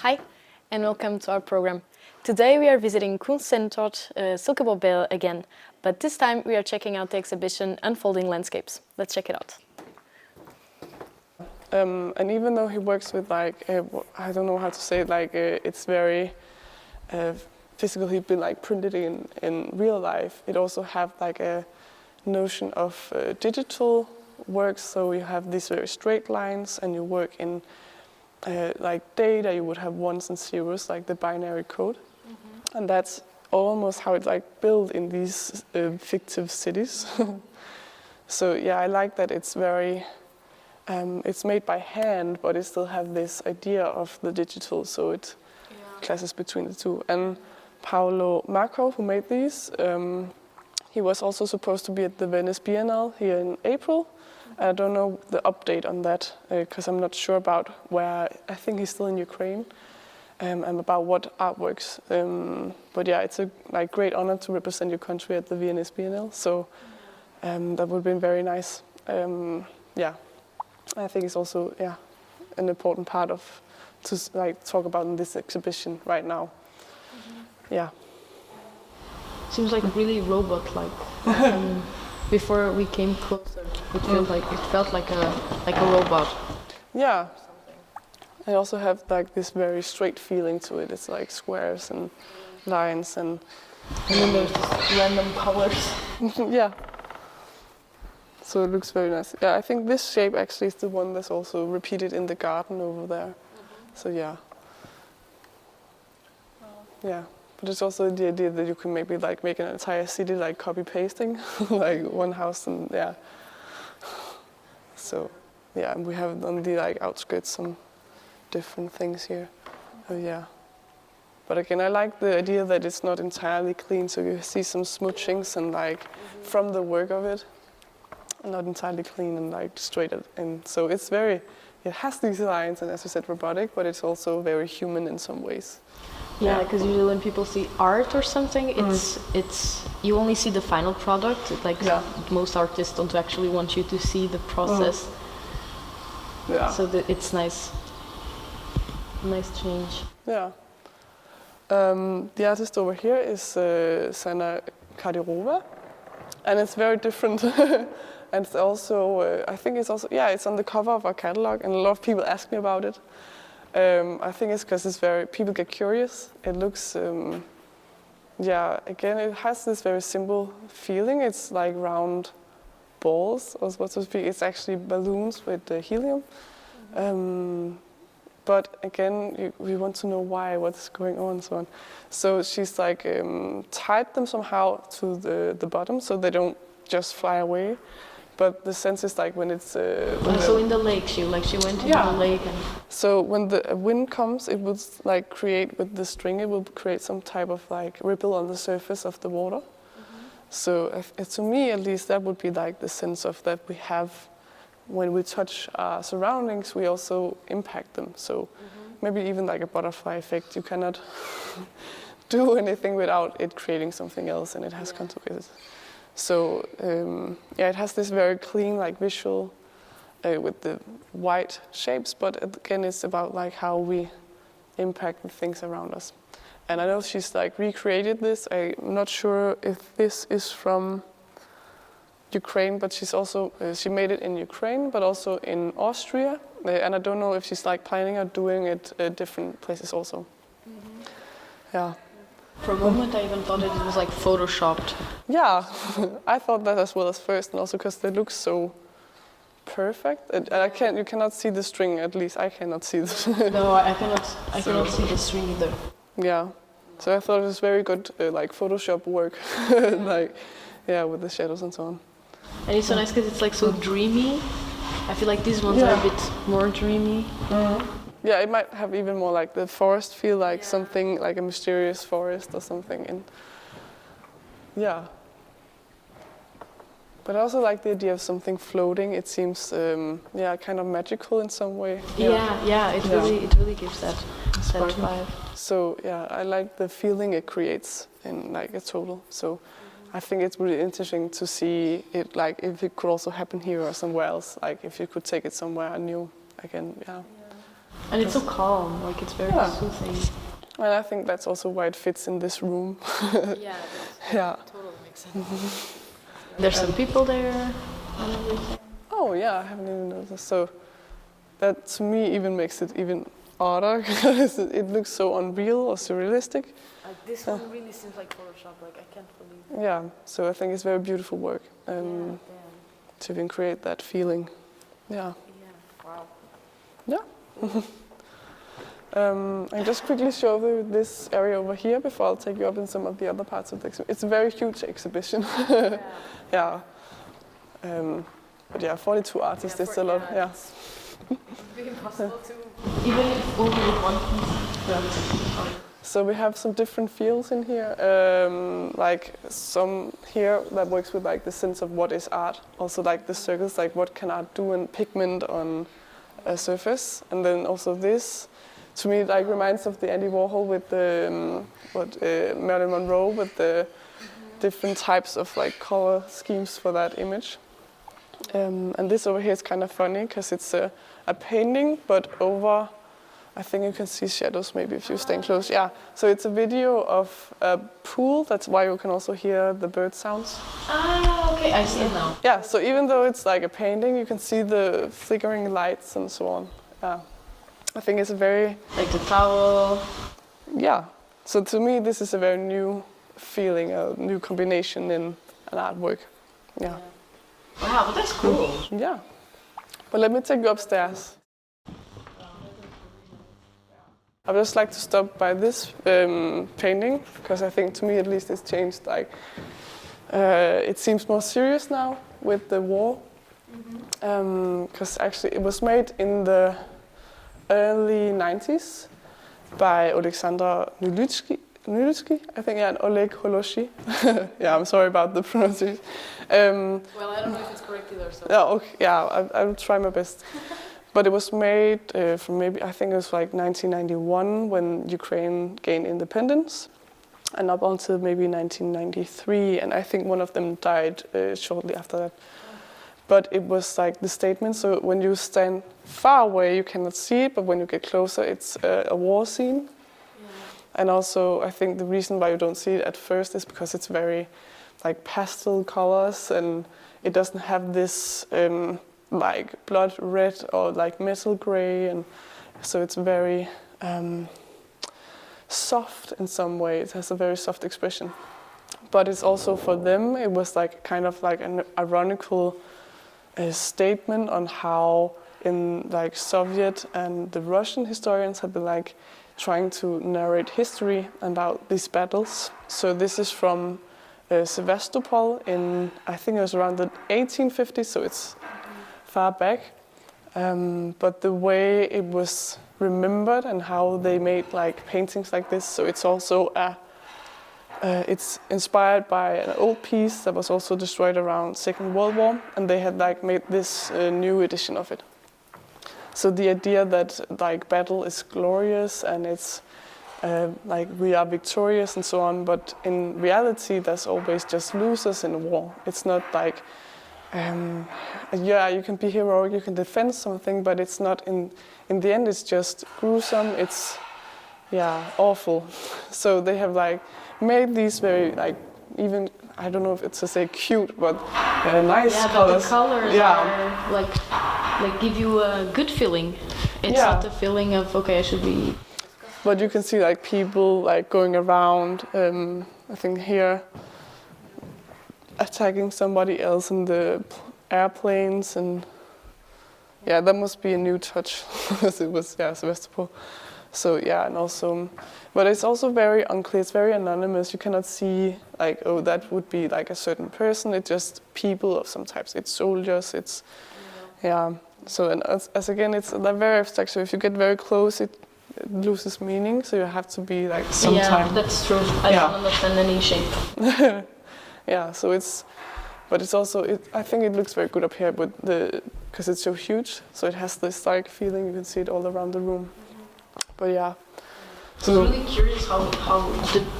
Hi, and welcome to our program. Today we are visiting Kunstcentrum Silkeborg again, but this time we are checking out the exhibition Unfolding Landscapes. Let's check it out. And even though he works with I don't know how to say it, it's very physical, he'd been printed in real life. It also have a notion of digital works, so you have these very straight lines and you work in data, you would have ones and zeros, like the binary code. Mm-hmm. And that's almost how it's built in these fictive cities. So yeah, I like that it's very, it's made by hand, but it still have this idea of the digital, so it clashes between the two. And Paolo Marco, who made these, he was also supposed to be at the Venice Biennale here in April. I don't know the update on that because I'm not sure about where. I think he's still in Ukraine, and about what artworks. But yeah, it's a great honor to represent your country at the Venice Biennale. So that would have been very nice. Yeah, I think it's also an important part of to talk about in this exhibition right now. Mm-hmm. Yeah. Seems really robot-like. Before we came closer, it felt like a robot. Yeah. I also have this very straight feeling to it. It's squares and lines and then there's just random colors. Yeah. So it looks very nice. Yeah, I think this shape actually is the one that's also repeated in the garden over there. Mm-hmm. So yeah. Yeah. But it's also the idea that you can maybe make an entire city copy pasting, one house and yeah. So yeah, and we have on the outskirts some different things here. Oh yeah. But again, I like the idea that it's not entirely clean, so you see some smoochings and from the work of it, and not entirely clean and straight. And so it's very, it has these lines and as you said, robotic, but it's also very human in some ways. Yeah, because usually when people see art or something, it's you only see the final product. Most artists don't actually want you to see the process. Yeah. So it's nice change. Yeah. The artist over here is Senna Kadyrova, and it's very different. And it's also, I think it's also, it's on the cover of our catalog, and a lot of people ask me about it. I think it's because it's people get curious. It looks, again, it has this very simple feeling. It's round balls, or so to speak. It's actually balloons with helium. But again, we want to know why, what's going on, and so on. So she's tied them somehow to the bottom so they don't just fly away. But the sense is when it's... so in the lake, she went into the lake. And so when the wind comes, it will create, with the string, it will create some type of ripple on the surface of the water. Mm-hmm. So to me, at least, that would be the sense of that we have, when we touch our surroundings, we also impact them. So maybe even a butterfly effect. You cannot do anything without it creating something else, and it has consequences. So it has this very clean visual with the white shapes, but again it's about how we impact the things around us. And I know she's recreated this. I'm not sure if this is from Ukraine, but she's also she made it in Ukraine, but also in Austria. And I don't know if she's planning on doing it at different places also. Mm-hmm. Yeah. For a moment, I even thought it was photoshopped. Yeah, I thought that as well as first, and also because they look so perfect. You cannot see the string. At least I cannot see this. No, I cannot see the string either. Yeah, so I thought it was very good, Photoshop work, with the shadows and so on. And it's so nice because it's so dreamy. I feel these ones are a bit more dreamy. Yeah, it might have even more the forest feel, something a mysterious forest or something. And yeah. But I also like the idea of something floating. It seems, kind of magical in some way. It really gives that vibe. So yeah, I like the feeling it creates in a total. So I think it's really interesting to see it if it could also happen here or somewhere else. If you could take it somewhere new again. Yeah. And it's so calm, like it's very soothing. And I think that's also why it fits in this room. Yeah, totally makes sense. There's some people there and everything. Oh yeah, I haven't even noticed. So that to me even makes it even odder because it looks so unreal or surrealistic. Like this one really seems like Photoshop. Like I can't believe. Yeah, so I think it's very beautiful work to even create that feeling. Yeah. Wow. Yeah. I just quickly show you this area over here before I'll take you up in some of the other parts of the exhibition. It's a very huge exhibition. Yeah. But yeah, 42 artists is a lot. Yeah. It'd be impossible to. Even if only with one piece. So we have some different fields in here, like some here that works with like the sense of what is art. Also like the circles, like what can art do in pigment on a surface, and then also this. To me, it like reminds of the Andy Warhol with the Marilyn Monroe with the different types of like color schemes for that image. And this over here is kind of funny because it's a painting, but over, I think you can see shadows maybe if you stand close. Yeah, so it's a video of a pool. That's why you can also hear the bird sounds. Ah, okay, I see it now. Yeah, so even though it's like a painting, you can see the flickering lights and so on. Yeah. I think it's a very... Like the towel. Yeah. So to me, this is a very new feeling, a new combination in an artwork. Yeah. Wow, but that's cool. Yeah. But let me take you upstairs. I would just like to stop by this painting, because I think to me at least it's changed. Like, it seems more serious now with the war. Because actually it was made in the early 90s by Alexander Nylytsky, I think, and Oleg Holoshi. Yeah, I'm sorry about the pronunciation. Well, I don't know if it's correct either. So. Yeah, okay, yeah, I will try my best. But it was made from maybe, I think it was like 1991 when Ukraine gained independence, and up until maybe 1993, and I think one of them died shortly after that. But it was like the statement, so when you stand far away, you cannot see it, but when you get closer, it's a war scene. Yeah. And also, I think the reason why you don't see it at first is because it's very like pastel colors, and it doesn't have this like blood red or like metal gray, and so it's very soft in some way. It has a very soft expression. But it's also for them, it was like kind of like an ironical statement on how in like Soviet and the Russian historians have been like trying to narrate history about these battles. So this is from Sevastopol in, I think it was around the 1850s, so it's far back. But the way it was remembered and how they made like paintings like this, so it's also it's inspired by an old piece that was also destroyed around Second World War, and they had like made this new edition of it. So the idea that like battle is glorious and it's like we are victorious and so on, but in reality there's always just losers in a war. It's not like yeah, you can be heroic, you can defend something, but it's not in the end it's just gruesome, it's awful. So they have like made these very like, even I don't know if it's to say cute, but nice colors. But the colors are like give you a good feeling. It's not the feeling of okay, I should be. But you can see like people like going around. I think here attacking somebody else in the airplanes, and that must be a new touch because it was Sevastopol. So and also, but it's also very unclear. It's very anonymous. You cannot see like, oh, that would be like a certain person. It's just people of some types. It's soldiers. It's So and as again, it's like very abstract. So if you get very close, it loses meaning. So you have to be like some time. Yeah, that's true. I don't understand any shape. So it's, but it's also. I think it looks very good up here, but because it's so huge, so it has this like feeling. You can see it all around the room. But so I'm really curious how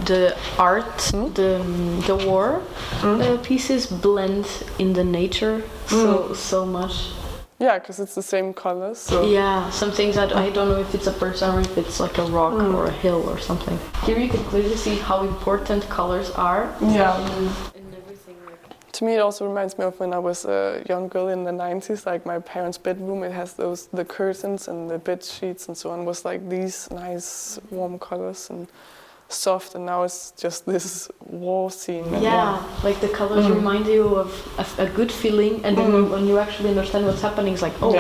the art, the war pieces blend in the nature so much. Yeah, because it's the same colors. So. Yeah, some things I don't know if it's a person or if it's like a rock or a hill or something. Here you can clearly see how important colors are. Yeah. In everything. Like. To me, it also reminds me of when I was a young girl in the 90s. Like my parents' bedroom, it has the curtains and the bed sheets and so on was like these nice warm colors and soft, and now it's just this war scene. Yeah, like the colors remind you of a good feeling, and then when you actually understand what's happening, it's like, oh,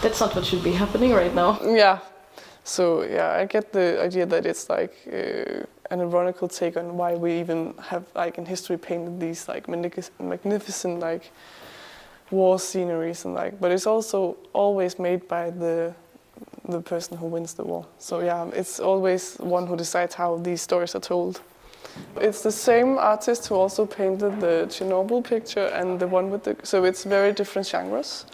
that's not what should be happening right now. Yeah. So yeah, I get the idea that it's like an ironical take on why we even have like in history painted these like magnificent like war sceneries and like, but it's also always made by the person who wins the war. So yeah, it's always one who decides how these stories are told. It's the same artist who also painted the Chernobyl picture and the one with the, so it's very different genres.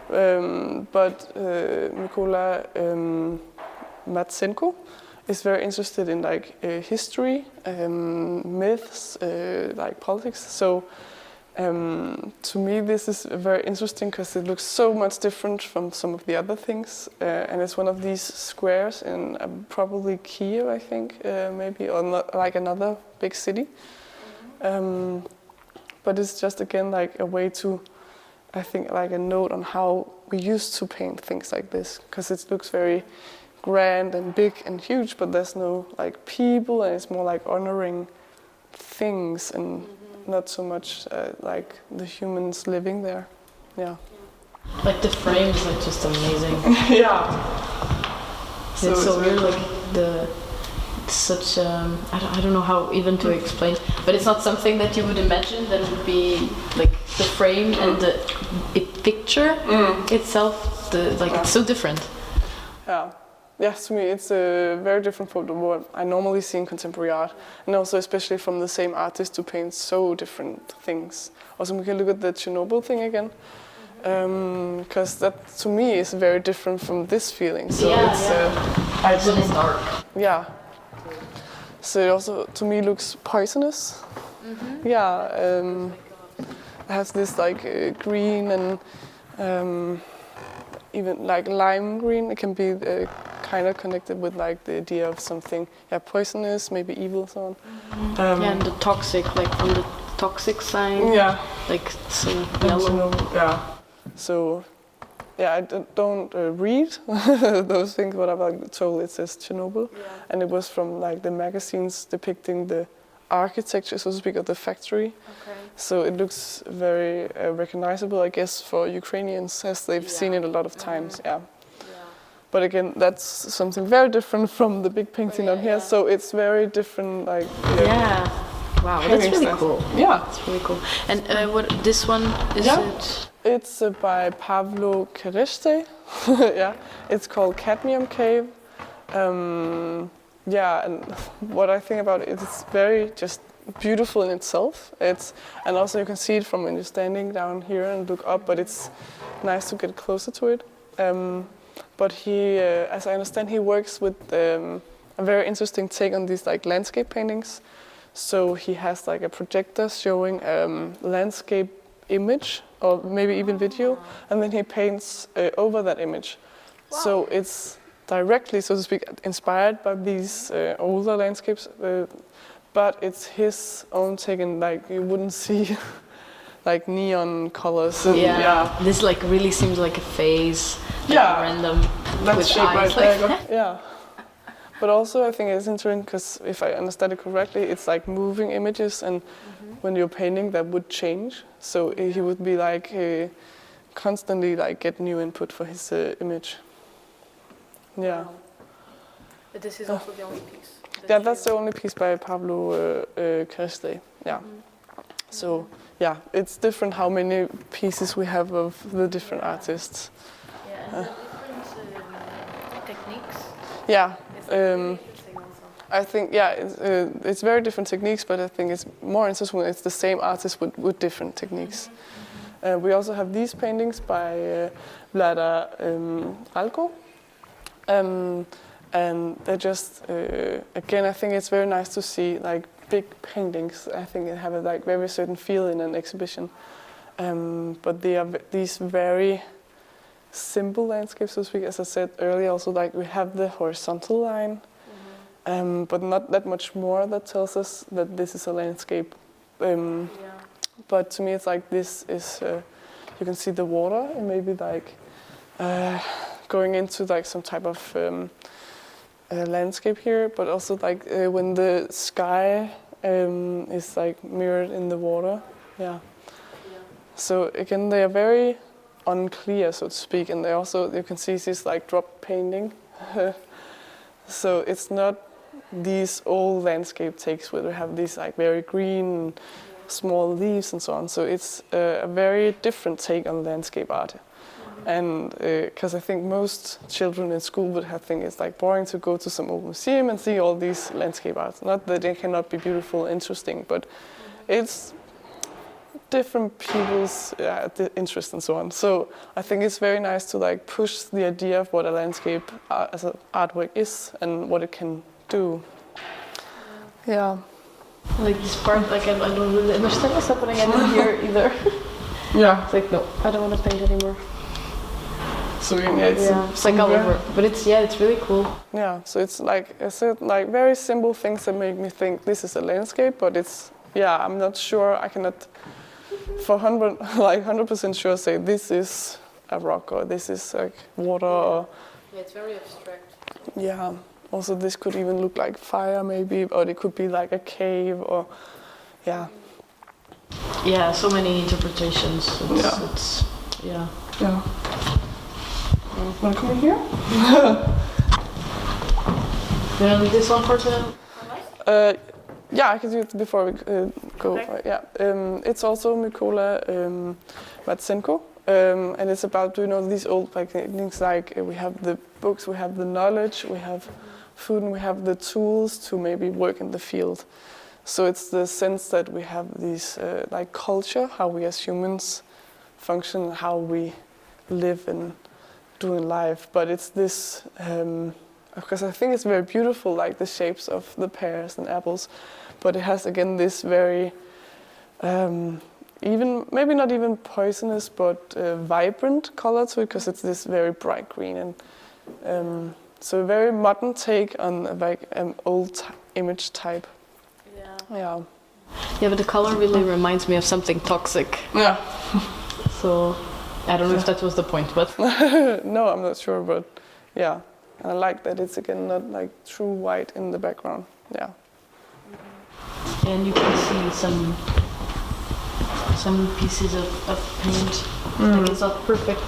But Mykola Matsenko is very interested in like history, myths, like politics. So to me, this is very interesting because it looks so much different from some of the other things, and it's one of these squares in probably Kiev, I think, maybe, or not, like another big city. But it's just again like a way to, I think, like a note on how we used to paint things like this, because it looks very grand and big and huge, but there's no like people, and it's more like honoring things and. Not so much like the humans living there. Yeah. Like the frames are just amazing. Yeah. So it's so weird, like it's such I don't know how even to explain, but it's not something that you would imagine that it would be like the frame and the picture itself. It's so different. Yeah. Yes, to me it's very different from what I normally see in contemporary art, and also especially from the same artist who paints so different things. Also, we can look at the Chernobyl thing again, because that to me is very different from this feeling. So it's dark. Yeah. So it also to me looks poisonous. Yeah. It has this like green and even like lime green. It can be kind of connected with like the idea of something, poisonous, maybe evil, so on. And the toxic, like from the toxic sign. Yeah. Like so yellow. Yeah. So, I don't read those things, but I've like, told it says Chernobyl, and it was from like the magazines depicting the architecture, so to speak, of the factory. Okay. So it looks very recognizable, I guess, for Ukrainians, as they've seen it a lot of times. Yeah. But again, that's something very different from the big painting on here. So it's very different, like. Wow, that's really cool. Yeah, it's really cool. And what this one is it? It's by Pavlo Kereste. Yeah, it's called Cadmium Cave. And what I think about it, it's very just beautiful in itself. And also you can see it from when you're standing down here and look up, but it's nice to get closer to it. But he, as I understand, he works with a very interesting take on these like landscape paintings. So he has like a projector showing landscape image or maybe even video, and then he paints over that image. Wow. So it's directly, so to speak, inspired by these older landscapes, but it's his own take, and like you wouldn't see like neon colors. And, this like really seems like a phase. Like random. That's shaped right there. Yeah. But also I think it's interesting because if I understand it correctly, it's like moving images, and when you're painting that would change. So he would be like constantly like get new input for his image. Yeah. Wow. But this is also the only piece. That's the only piece by Pavlo Kereste. Yeah. So it's different how many pieces we have of the different artists. Yeah, and the different techniques. Yeah. Interesting also. I think it's very different techniques, but I think it's more interesting when it's the same artist with different techniques. We also have these paintings by Vlada Alko, and they're just again I think it's very nice to see like big paintings. I think they have a like very certain feel in an exhibition, but they are these very simple landscape, so to speak. As I said earlier, also like we have the horizontal line, but not that much more that tells us that this is a landscape. But to me, it's like this is, you can see the water and maybe like going into like some type of landscape here, but also like when the sky is like mirrored in the water. So again, they are very unclear, so to speak, and they also, you can see this like drop painting. So it's not these old landscape takes where we have these like very green small leaves and so on. So it's a very different take on landscape art. And because I think most children in school would have think it's like boring to go to some old museum and see all these landscape arts. Not that they cannot be beautiful, interesting, but it's different people's interest and so on. So I think it's very nice to like push the idea of what a landscape as an artwork is and what it can do. Yeah. Like this part, like I don't really understand what's happening. I didn't hear either. Yeah. It's like no, I don't want to paint anymore. So yeah, it's like all over. But it's really cool. Yeah. So it's like I said, like very simple things that make me think this is a landscape, but it's I'm not sure. I cannot for 100% sure say this is a rock or this is like water. Or, it's very abstract. Yeah. Also, this could even look like fire, maybe, or it could be like a cave, or Yeah, so many interpretations. It's Yeah. Want to come in here? You want to leave this one for tonight? Yeah, I can do it before we go. Okay. Yeah, it's also Mykola Matsenko, and it's about these old things like we have the books, we have the knowledge, we have food, and we have the tools to maybe work in the field. So it's the sense that we have these like culture, how we as humans function, how we live and do in life. But it's this, because I think it's very beautiful, like the shapes of the pears and apples. But it has again this very, even maybe not even poisonous, but vibrant color to it, because it's this very bright green and so a very modern take on like an old image type. Yeah, but the color really reminds me of something toxic. Yeah. So I don't know if that was the point, but no, I'm not sure, but yeah, and I like that it's again not like true white in the background. Yeah. And you can see some pieces of paint. Like it's not perfect.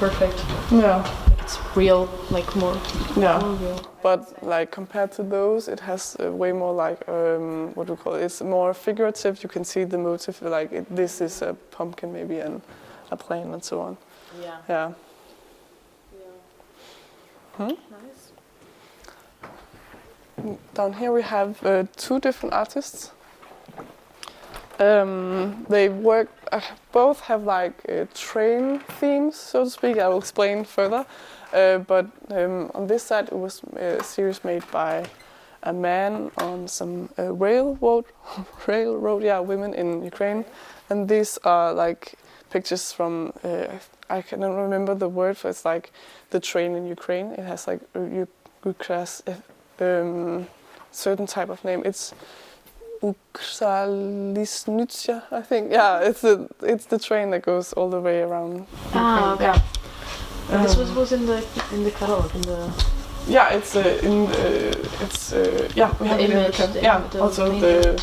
Yeah. It's real, like more real. But like compared to those, it has way more like what do we call it? It's more figurative. You can see the motif, like this is a pumpkin maybe and a plane and so on. Yeah. Nice. Down here we have two different artists. They work, both have like train themes, so to speak. I will explain further. But on this side, it was a series made by a man on some railroad, women in Ukraine. And these are like pictures from, I cannot remember the word, but it's like the train in Ukraine. It has like certain type of name. It's Uge20, I think. Yeah, it's the train that goes all the way around. Okay. Yeah. This was in the catalog, in the. Yeah, it's we have the image. The also the.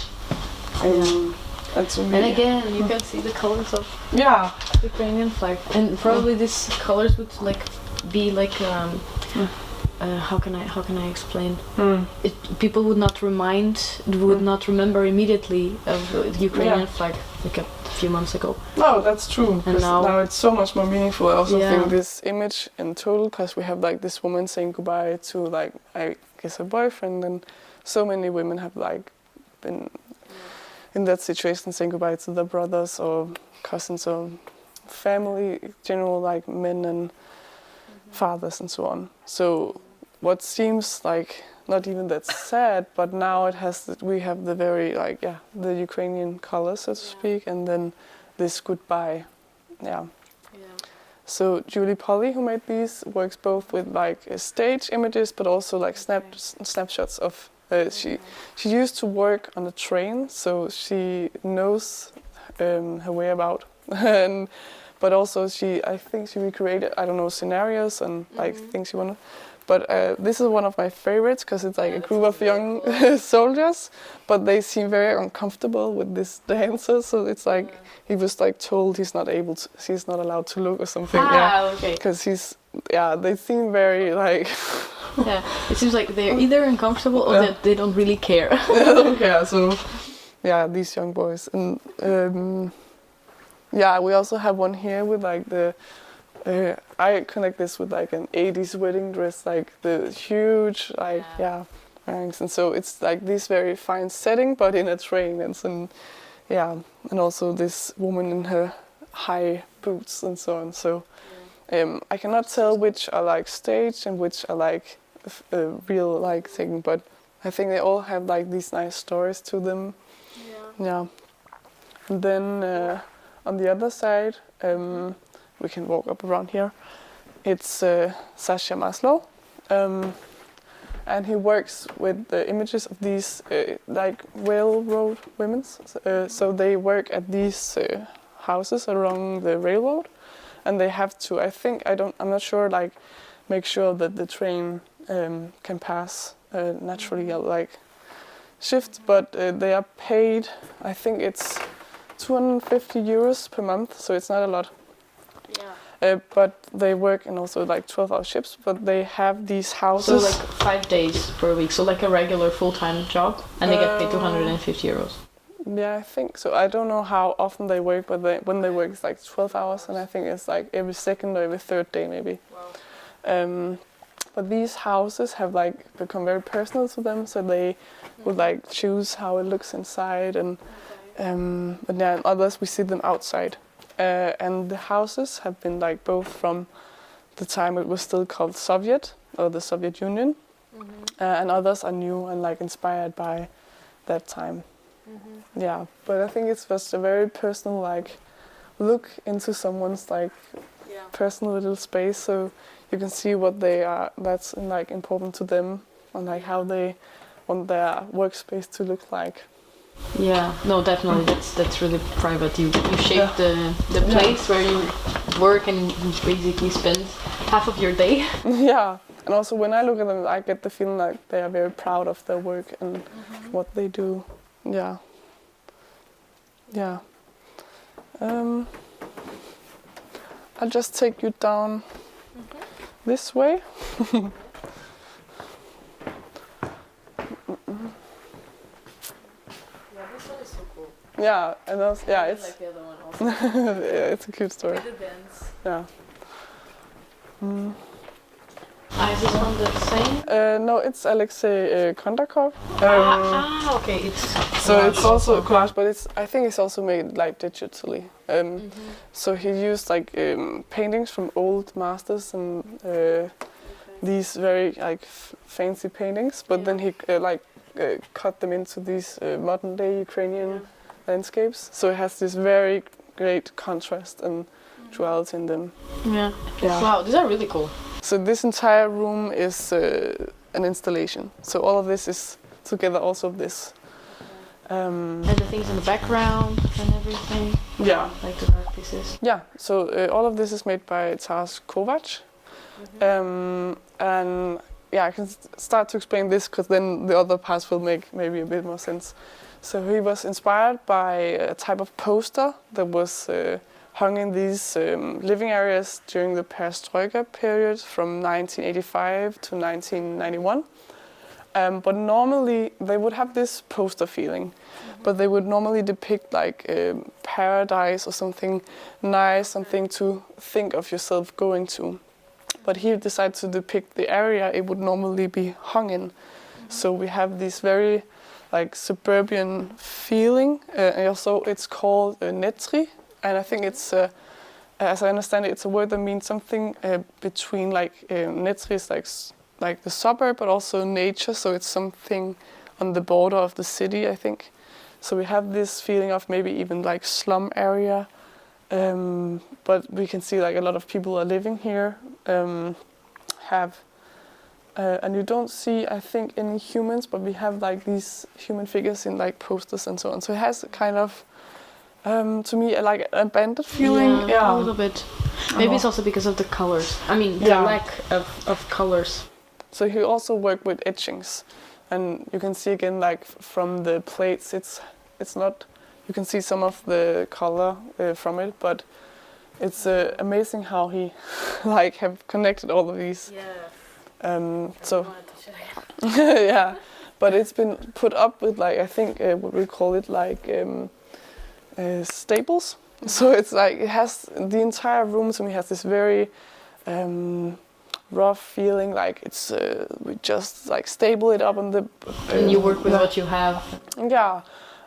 And again, you can see the colors of the Ukrainian flag, and probably these colors would like be like how can I explain? People would not remember immediately of the Ukrainian flag like a few months ago. No, that's true. And now it's so much more meaningful. I also think this image in total, because we have like this woman saying goodbye to like I guess her boyfriend, and so many women have like been in that situation, saying goodbye to their brothers or cousins or family, general like men and fathers and so on. So what seems like not even that sad, but now we have the very like the Ukrainian colors, so to speak, and then this goodbye. So Julie Polly, who made these, works both with like stage images, but also like snapshots of. She used to work on a train, so she knows her way about. But also I think she recreated, I don't know, scenarios and like things she wanted. But this is one of my favorites because it's like a group of young soldiers, but they seem very uncomfortable with this dancer. So it's like he was like told he's not allowed to look or something. Okay. Because they seem very like. Yeah, it seems like they're either uncomfortable or that they don't really care. They don't care. So these young boys, and we also have one here with like the. I connect this with like an 80s wedding dress, like the huge, like ranks, and so it's like this very fine setting, but in a train, and also this woman in her high boots and so on. So I cannot tell which are like staged and which are like real like thing, but I think they all have like these nice stories to them. Yeah. And then on the other side. We can walk up around here. It's Sasha Maslow, and he works with the images of these like railroad women. So they work at these houses along the railroad, and they have to. I'm not sure. Like, make sure that the train can pass naturally, like shift. But they are paid. I think it's 250 euros per month. So it's not a lot. But they work in also like 12-hour shifts, but they have these houses. So like 5 days per week, so like a regular full-time job, and they get paid 250 euros. Yeah, I think so. I don't know how often they work, but when they work, it's like 12 hours, and I think it's like every second or every third day maybe. Wow. But these houses have like become very personal to them, so they would like choose how it looks inside, and but in others we see them outside. And the houses have been like both from the time it was still called Soviet or the Soviet Union, and others are new and like inspired by that time. Yeah, but I think it's just a very personal like look into someone's like personal little space, so you can see what they are. That's like important to them, and like how they want their workspace to look like. Yeah, no, definitely. That's really private. You shape the place where you work and you basically spend half of your day. Yeah, and also when I look at them, I get the feeling like they are very proud of their work and what they do. Yeah. I'll just take you down this way. Yeah, and also, it's like the other one also. it's a cute story. The dance. Yeah. Is this one the same? No, it's Alexei Kondakov. Okay, it's it's also a collage, but I think it's also made like digitally. So he used like paintings from old masters and these very like fancy paintings, but then he cut them into these modern day Ukrainian landscapes. So it has this very great contrast and duality in them. Yeah. Wow, these are really cool. So this entire room is an installation. So all of this is together also this. And the things in the background and everything. Yeah. Like the art pieces. Yeah, so all of this is made by Taras Kovac. And I can start to explain this because then the other parts will make maybe a bit more sense. So he was inspired by a type of poster that was hung in these living areas during the Perestroika period from 1985 to 1991. But normally they would have this poster feeling, but they would normally depict like paradise or something nice, something to think of yourself going to. But he decided to depict the area it would normally be hung in. So we have this very like suburban feeling. And also it's called netri, and I think it's, as I understand it, it's a word that means something between like netri is like the suburb, but also nature. So it's something on the border of the city, I think. So we have this feeling of maybe even like slum area, But we can see like a lot of people are living here, and you don't see, I think, any humans, but we have like these human figures in like posters and so on. So it has a kind of, to me, like an abandoned feeling. Yeah, a little bit. Maybe it's also because of the colors. I mean, the lack of colors. So he also worked with etchings, and you can see again, like from the plates, it's not. You can see some of the color from it, but it's amazing how he like have connected all of these. So yeah, but it's been put up with like, I think what we call it, like staples. So it's like it has the entire room to me has this very rough feeling, like it's we just like stable it up on the and you work with what you have. Yeah.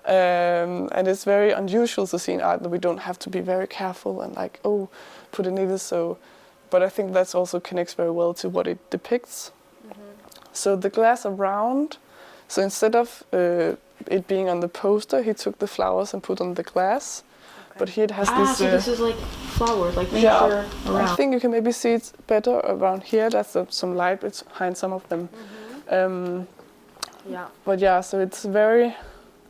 And it's very unusual to see in art that we don't have to be very careful and like, oh, put a needle. So, but I think that's also connects very well to what it depicts. So the glass around, so instead of it being on the poster, he took the flowers and put on the glass. But here it has this. So this is like flowers, like nature around. I think you can maybe see it better around here. That's some light behind some of them. But yeah, so it's very.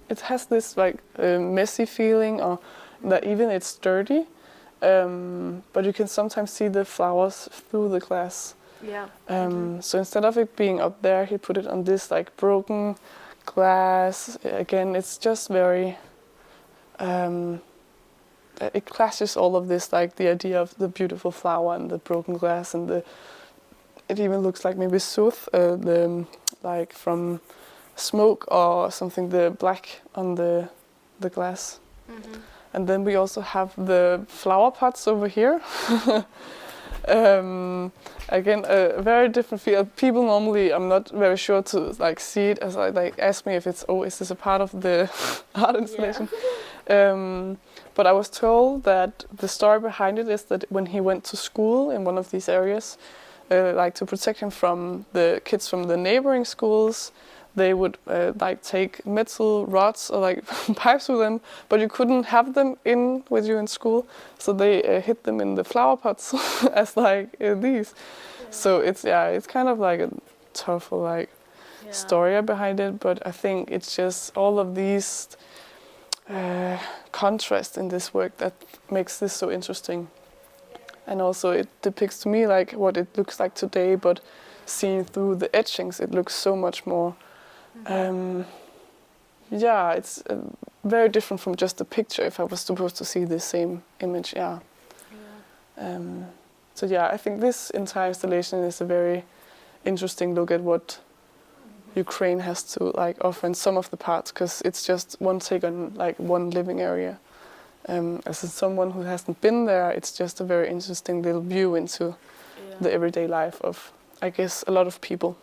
It has this like messy feeling, or that even it's dirty, but you can sometimes see the flowers through the glass. So instead of it being up there, he put it on this like broken glass. Again, it's just very. It clashes all of this, like the idea of the beautiful flower and the broken glass, and it even looks like maybe soot, like from smoke or something, the black on the glass. And then we also have the flower pots over here. Again, a very different feel. People normally, I'm not very sure to like see it, as like ask me if it's, oh, is this a part of the art installation? But I was told that the story behind it is that when he went to school in one of these areas, like to protect him from the kids from the neighboring schools, they would like take metal rods or like pipes with them, but you couldn't have them in with you in school, so they hid them in the flower pots as like these. So it's kind of like a tough like story behind it, but I think it's just all of these contrast in this work that makes this so interesting. And also it depicts to me like what it looks like today, but seen through the etchings, it looks so much more. It's very different from just a picture. If I was supposed to see the same image, so I think this entire installation is a very interesting look at what Ukraine has to like offer in some of the parts, because it's just one take on like one living area. As someone who hasn't been there, it's just a very interesting little view into the everyday life of, I guess, a lot of people.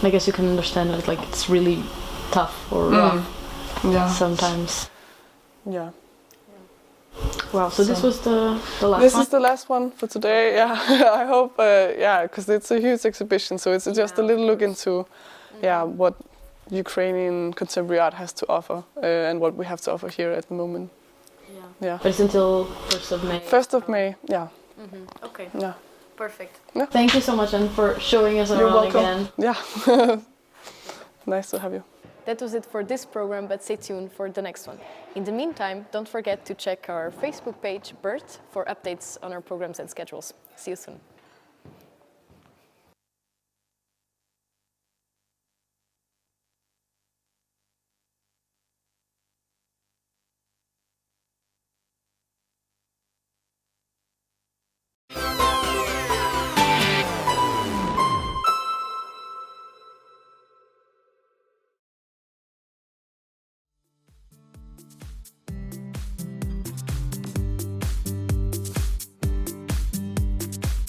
I guess you can understand it, like it's really tough or rough sometimes. Wow, so this was the last one? This is the last one for today, I hope, because it's a huge exhibition, so it's just a little look into what Ukrainian contemporary art has to offer and what we have to offer here at the moment. But it's until 1st of May. 1st of May, Okay. Perfect. Thank you so much, and for showing us around again. Nice to have you. That was it for this program, but stay tuned for the next one. In the meantime, don't forget to check our Facebook page, BURT, for updates on our programs and schedules. See you soon.